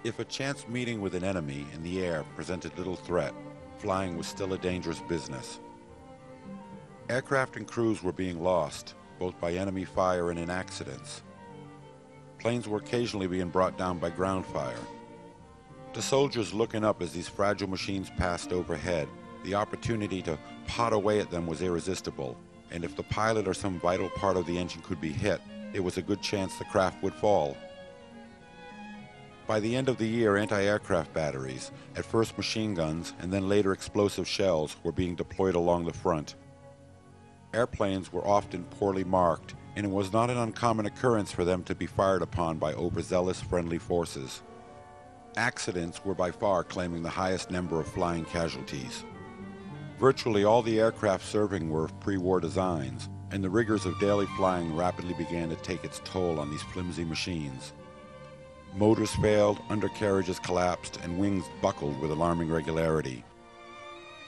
If a chance meeting with an enemy in the air presented little threat, flying was still a dangerous business. Aircraft and crews were being lost, both by enemy fire and in accidents. Planes were occasionally being brought down by ground fire. To soldiers looking up as these fragile machines passed overhead, the opportunity to pot away at them was irresistible, and if the pilot or some vital part of the engine could be hit, it was a good chance the craft would fall. By the end of the year, anti-aircraft batteries, at first machine guns and then later explosive shells, were being deployed along the front. Airplanes were often poorly marked, and it was not an uncommon occurrence for them to be fired upon by overzealous friendly forces. Accidents were by far claiming the highest number of flying casualties. Virtually all the aircraft serving were of pre-war designs, and the rigors of daily flying rapidly began to take its toll on these flimsy machines. Motors failed, undercarriages collapsed, and wings buckled with alarming regularity.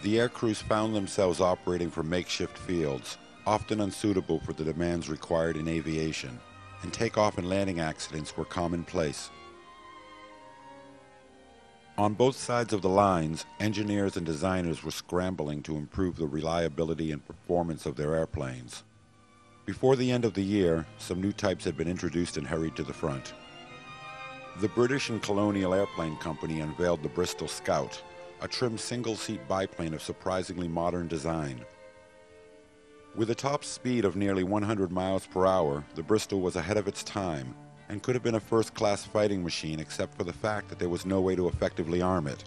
The air crews found themselves operating from makeshift fields, often unsuitable for the demands required in aviation, and takeoff and landing accidents were commonplace. On both sides of the lines, engineers and designers were scrambling to improve the reliability and performance of their airplanes. Before the end of the year, some new types had been introduced and hurried to the front. The British and Colonial Airplane Company unveiled the Bristol Scout, a trim single-seat biplane of surprisingly modern design. With a top speed of nearly 100 miles per hour, the Bristol was ahead of its time and could have been a first-class fighting machine except for the fact that there was no way to effectively arm it.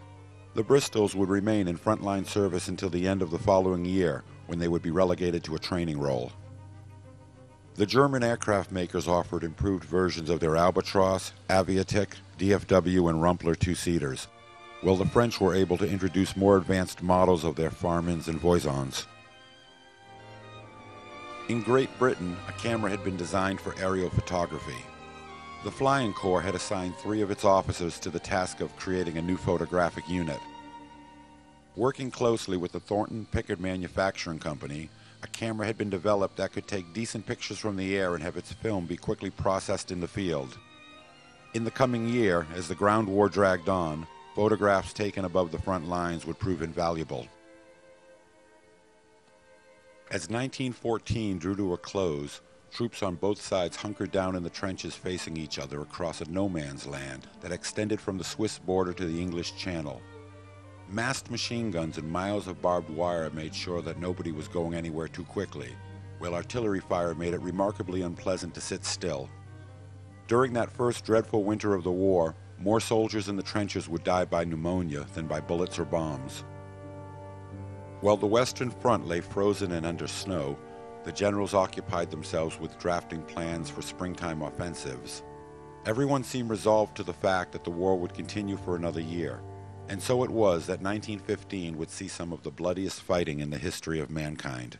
The Bristols would remain in frontline service until the end of the following year, when they would be relegated to a training role. The German aircraft makers offered improved versions of their Albatros, Aviatik, DFW, and Rumpler two-seaters, while the French were able to introduce more advanced models of their Farmans and Voisins. In Great Britain, a camera had been designed for aerial photography. The Flying Corps had assigned 3 of its officers to the task of creating a new photographic unit. Working closely with the Thornton Pickard Manufacturing Company, a camera had been developed that could take decent pictures from the air and have its film be quickly processed in the field. In the coming year, as the ground war dragged on, photographs taken above the front lines would prove invaluable. As 1914 drew to a close, troops on both sides hunkered down in the trenches facing each other across a no-man's land that extended from the Swiss border to the English Channel. Massed machine guns and miles of barbed wire made sure that nobody was going anywhere too quickly, while artillery fire made it remarkably unpleasant to sit still. During that first dreadful winter of the war, more soldiers in the trenches would die by pneumonia than by bullets or bombs. While the Western Front lay frozen and under snow, the generals occupied themselves with drafting plans for springtime offensives. Everyone seemed resolved to the fact that the war would continue for another year, and so it was that 1915 would see some of the bloodiest fighting in the history of mankind.